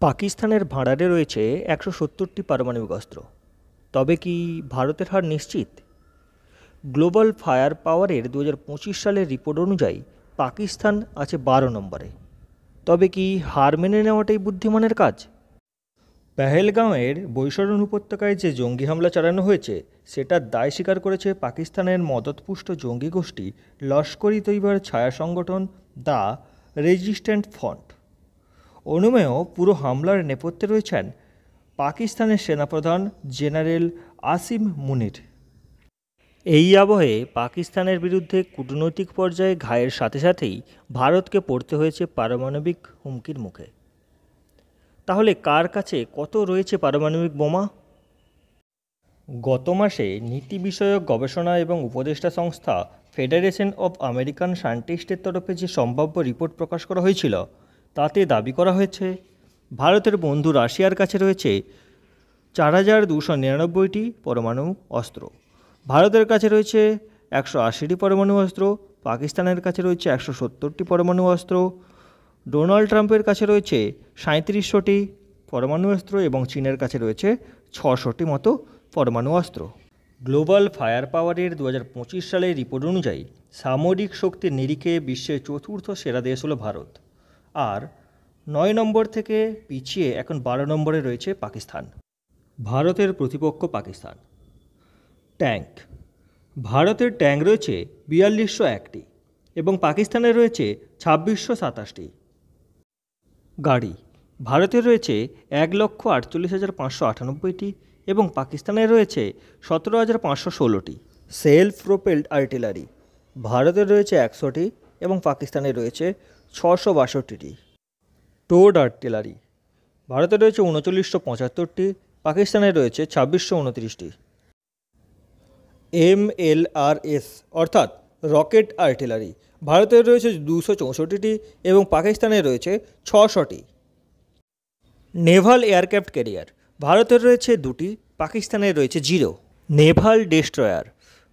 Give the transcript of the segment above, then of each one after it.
পাকিস্তানের ভাঁড়ারে রয়েছে ১৭০টি পারমাণবিক অস্ত্র। তবে কি ভারতের হার নিশ্চিত? গ্লোবাল ফায়ার পাওয়ারের ২০২৫ সালের রিপোর্ট অনুযায়ী পাকিস্তান আছে ১২ নম্বরে। তবে কি হার মেনে নেওয়াটাই বুদ্ধিমানের কাজ? পেহেলগাঁওয়ের বৈশরণ উপত্যকায় যে জঙ্গি হামলা চালানো হয়েছে সেটার দায় স্বীকার করেছে পাকিস্তানের মদতপুষ্ট জঙ্গি গোষ্ঠী লস্কর ই তৈয়বার ছায়া সংগঠন দ্য রেজিস্ট্যান্ট ফ্রন্ট। অনুমেয় পুরো হামলার নেপথ্যে রয়েছেন পাকিস্তানের সেনাপ্রধান জেনারেল আসিম মুনির। এই আবহে পাকিস্তানের বিরুদ্ধে কূটনৈতিক পর্যায়ে ঘায়ের সাথে সাথেই ভারতকে পড়তে হয়েছে পারমাণবিক হুমকির মুখে। তাহলে কার কাছে কত রয়েছে পারমাণবিক বোমা? গত মাসে নীতি বিষয়ক গবেষণা এবং উপদেষ্টা সংস্থা ফেডারেশন অব আমেরিকান সায়েন্টিস্টের তরফে যে সম্ভাব্য রিপোর্ট প্রকাশ করা হয়েছিল তাতে দাবি করা হয়েছে ভারতের বন্ধু রাশিয়ার কাছে রয়েছে ৪,২৯৯টি পরমাণু অস্ত্র, ভারতের কাছে রয়েছে ১৮০টি পরমাণু অস্ত্র, পাকিস্তানের কাছে রয়েছে ১৭০টি পরমাণু অস্ত্র, ডোনাল্ড ট্রাম্পের কাছে রয়েছে ৩৭০টি পরমাণু অস্ত্র এবং চীনের কাছে রয়েছে ৬০০টি মতো পরমাণু অস্ত্র। গ্লোবাল ফায়ার পাওয়ারের ২০২৫ সালের রিপোর্ট অনুযায়ী সামরিক শক্তির নিরিখে বিশ্বের চতুর্থ সেরা দেশ হলো ভারত, আর ৯ নম্বর থেকে পিছিয়ে এখন ১২ নম্বরে রয়েছে পাকিস্তান। ভারতের প্রতিপক্ষ পাকিস্তান। ট্যাঙ্ক। ভারতের ট্যাঙ্ক রয়েছে ৪২০১টি এবং পাকিস্তানের রয়েছে ২৬২৭টি। গাড়ি। ভারতের রয়েছে ১,৪৮,৫৯৮টি এবং পাকিস্তানের রয়েছে ১৭,৫১৬টি। Self propelled artillery. ভারতের রয়েছে ১০০টি এবং পাকিস্তানের রয়েছে ৬৬২টি। Towed artillery. ভারতের রয়েছে ৩৯৭৫টি, পাকিস্তানের রয়েছে ২৬২৯টি। MLRS অর্থাৎ রকেট আর্টিলারি। ভারতের রয়েছে ২৬৪টি এবং পাকিস্তানের রয়েছে ৬০০টি। Naval aircraft carrier. ভারতের রয়েছে ২টি, পাকিস্তানের রয়েছে 0। নেভাল ডেস্ট্রয়ার।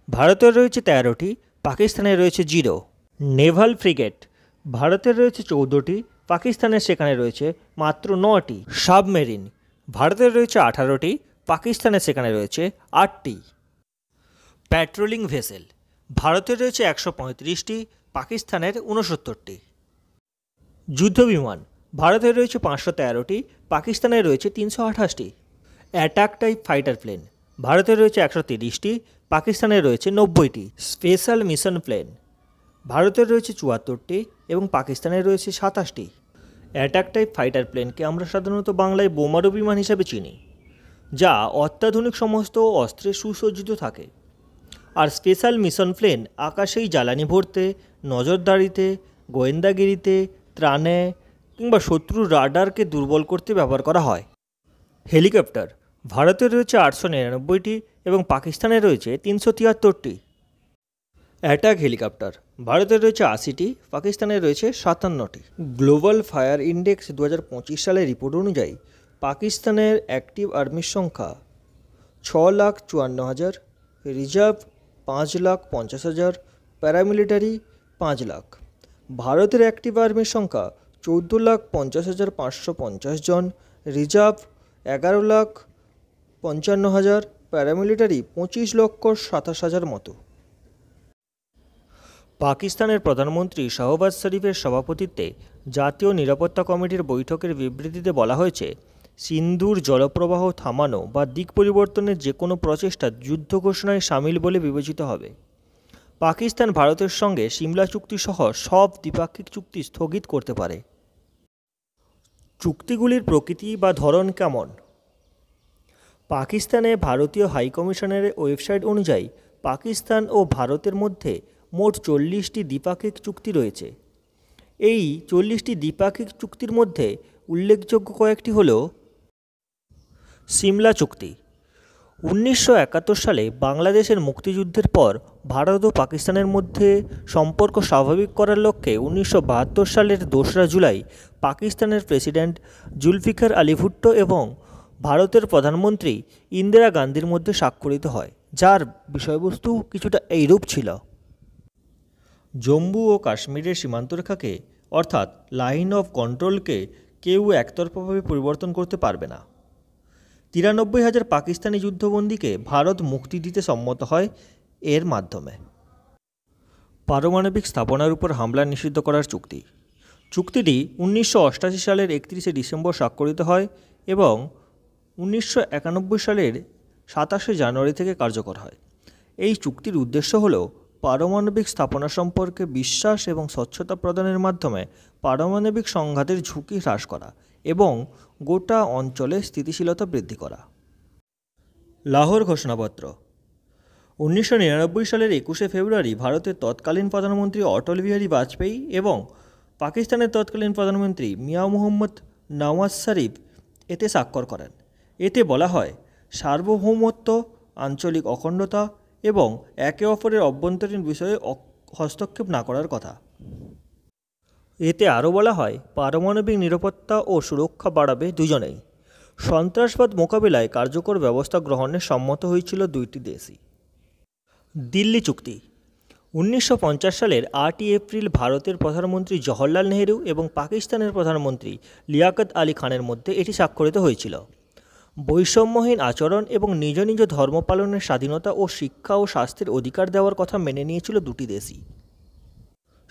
ভারতের রয়েছে ১৩টি, পাকিস্তানের রয়েছে 0। নেভাল ফ্রিগেট। ভারতের রয়েছে ১৪টি, পাকিস্তানের সেখানে রয়েছে মাত্র 9টি। সাবমেরিন। ভারতের রয়েছে 18টি, পাকিস্তানের সেখানে রয়েছে 8টি। Patrolling vessel. ভারতের রয়েছে ১৩৫টি, পাকিস্তানের ৬৯টি। যুদ্ধবিমান। ভারতের রয়েছে ৫১৩টি, পাকিস্তানের রয়েছে ৩২৮টি। Attack type fighter plane. ভারতের রয়েছে ১৩০টি, পাকিস্তানের রয়েছে ৯০টি। Special mission plane. ভারতের রয়েছে ৭৪টি এবং পাকিস্তানের রয়েছে ২৭টি। অ্যাটাক টাইপ ফাইটার প্লেনকে আমরা সাধারণত বাংলায় বোমারু বিমান হিসাবে চিনি, যা অত্যাধুনিক সমস্ত অস্ত্রে সুসজ্জিত থাকে। আর স্পেশাল মিশন প্লেন আকাশেই জ্বালানি ভরতে, নজরদারিতে, গোয়েন্দাগিরিতে, ত্রাণে কিংবা শত্রুর রাডারকে দুর্বল করতে ব্যবহার করা হয়। হেলিকপ্টার। ভারতের রয়েছে ৮৯৯টি এবং পাকিস্তানের রয়েছে ৩৭৩টি। Attack helicopter. ভারতের রয়েছে ৮০টি, পাকিস্তানের রয়েছে ৫৭টি। গ্লোবাল ফায়ার ইন্ডেক্স ২০২৫ সালের রিপোর্ট অনুযায়ী পাকিস্তানের অ্যাক্টিভ আর্মির সংখ্যা ৬,৫৪,০০০, রিজার্ভ ৫,৫০,০০০, প্যারামিলিটারি ৫,০০,০০০। ভারতের অ্যাক্টিভ আর্মির সংখ্যা ১৪,৫০,৫৫০ জন, রিজার্ভ ১১,৫৫,০০০, প্যারামিলিটারি ২৫,২৭,০০০ মতো। পাকিস্তানের প্রধানমন্ত্রী শাহবাজ শরীফের সভাপতিত্বে জাতীয় নিরাপত্তা কমিটির বৈঠকের বিবৃতিতে বলা হয়েছে, সিন্ধুর জলপ্রবাহ থামানো বা দিক পরিবর্তনের যে কোনো প্রচেষ্টা যুদ্ধ ঘোষণায় সামিল বলে বিবেচিত হবে। পাকিস্তান ভারতের সঙ্গে সিমলা চুক্তি সহ সব দ্বিপাক্ষিক চুক্তি স্থগিত করতে পারে। চুক্তিগুলির প্রকৃতি বা ধরন কেমন? পাকিস্তানে ভারতীয় হাইকমিশনের ওয়েবসাইট অনুযায়ী পাকিস্তান ও ভারতের মধ্যে মোট ৪০টি দ্বিপাক্ষিক চুক্তি রয়েছে। এই ৪০টি দ্বিপাক্ষিক চুক্তির মধ্যে উল্লেখযোগ্য কয়েকটি হল: সিমলা চুক্তি। ১৯৭১ সালে বাংলাদেশের মুক্তিযুদ্ধের পর ভারত ও পাকিস্তানের মধ্যে সম্পর্ক স্বাভাবিক করার লক্ষ্যে ১৯৭২ সালের ২রা জুলাই পাকিস্তানের প্রেসিডেন্ট জুলফিকার আলী ভুট্টো এবং ভারতের প্রধানমন্ত্রী ইন্দিরা গান্ধীর মধ্যে স্বাক্ষরিত হয়, যার বিষয়বস্তু কিছুটা এইরূপ ছিল: জম্মু ও কাশ্মীরের সীমান্তরেখাকে অর্থাৎ লাইন অফ কন্ট্রোলকে কেউ একতরফাভাবে পরিবর্তন করতে পারবে না। 93,000 পাকিস্তানি যুদ্ধবন্দীকে ভারত মুক্তি দিতে সম্মত হয় এর মাধ্যমে। পারমাণবিক স্থাপনার উপর হামলা নিষিদ্ধ করার চুক্তি। চুক্তিটি 1988 সালের 31শে ডিসেম্বর স্বাক্ষরিত হয় এবং 1991 সালের 27শে জানুয়ারি থেকে কার্যকর হয়। এই চুক্তির উদ্দেশ্য হল পারমাণবিক স্থাপনা সম্পর্কে বিশ্বাস এবং স্বচ্ছতা প্রদানের মাধ্যমে পারমাণবিক সংঘাতের ঝুঁকি হ্রাস করা এবং গোটা অঞ্চলে স্থিতিশীলতা বৃদ্ধি করা। লাহোর ঘোষণাপত্র। 1999 সালের 21শে ফেব্রুয়ারি ভারতের তৎকালীন প্রধানমন্ত্রী অটল বিহারী বাজপেয়ী এবং পাকিস্তানের তৎকালীন প্রধানমন্ত্রী মিয়া মুহম্মদ নওয়াজ শরীফ এতে স্বাক্ষর করেন। এতে বলা হয় সার্বভৌমত্ব, আঞ্চলিক অখণ্ডতা এবং একে অপরের অভ্যন্তরীণ বিষয়ে হস্তক্ষেপ না করার কথা। এতে আরও বলা হয় পারমাণবিক নিরাপত্তা ও সুরক্ষা বাড়াবে দুজনেই। সন্ত্রাসবাদ মোকাবিলায় কার্যকর ব্যবস্থা গ্রহণে সম্মত হয়েছিল দুইটি দেশই। দিল্লি চুক্তি। 1950 সালের 8ই এপ্রিল ভারতের প্রধানমন্ত্রী জওহরলাল নেহেরু এবং পাকিস্তানের প্রধানমন্ত্রী লিয়াকত আলী খানের মধ্যে এটি স্বাক্ষরিত হয়েছিল। বৈষম্যহীন আচরণ এবং নিজ নিজ ধর্ম পালনের স্বাধীনতা ও শিক্ষা ও স্বাস্থ্যের অধিকার দেওয়ার কথা মেনে নিয়েছিল দুটি দেশই।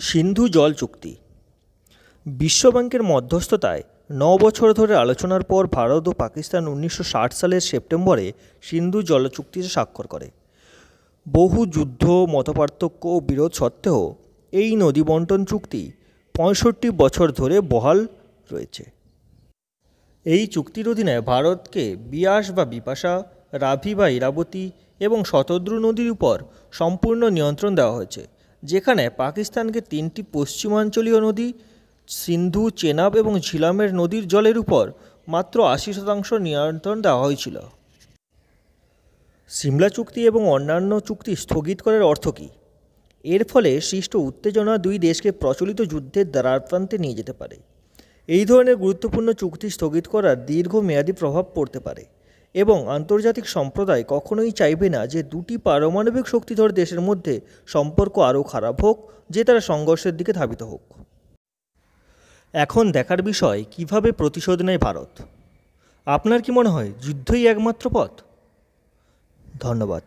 সিন্ধু জল চুক্তি। বিশ্বব্যাংকের মধ্যস্থতায় 9 বছর ধরে আলোচনার পর ভারত ও পাকিস্তান 1960 সালের সেপ্টেম্বরে সিন্ধু জল চুক্তিতে স্বাক্ষর করে। বহু যুদ্ধ, মতপার্থক্য ও বিরোধ সত্ত্বেও এই নদী বন্টন চুক্তি 65 বছর ধরে বহাল রয়েছে। এই চুক্তির অধীনে ভারতকে বিয়াস বা বিপাশা, রাভি বা ইরাবতী এবং শতদ্রু নদীর উপর সম্পূর্ণ নিয়ন্ত্রণ দেওয়া হয়েছে, যেখানে পাকিস্তানকে 3টি পশ্চিমাঞ্চলীয় নদী সিন্ধু, চেনাব এবং ঝিলামের নদীর জলের উপর মাত্র 80% নিয়ন্ত্রণ দেওয়া হয়েছিল। সিমলা চুক্তি এবং অন্যান্য চুক্তি স্থগিত করার অর্থ কী? এর ফলে সৃষ্ট উত্তেজনা দুই দেশকে প্রচলিত যুদ্ধের দ্বারপ্রান্তে নিয়ে যেতে পারে। এই ধরনের গুরুত্বপূর্ণ চুক্তি স্থগিত করার দীর্ঘমেয়াদী প্রভাব পড়তে পারে এবং আন্তর্জাতিক সম্প্রদায় কখনোই চাইবে না যে দুটি পারমাণবিক শক্তিধর দেশের মধ্যে সম্পর্ক আরও খারাপ হোক, যে তারা সংঘর্ষের দিকে ধাবিত হোক। এখন দেখার বিষয় কিভাবে প্রতিশোধ নেয় ভারত। আপনার কি মনে হয় যুদ্ধই একমাত্র পথ? ধন্যবাদ।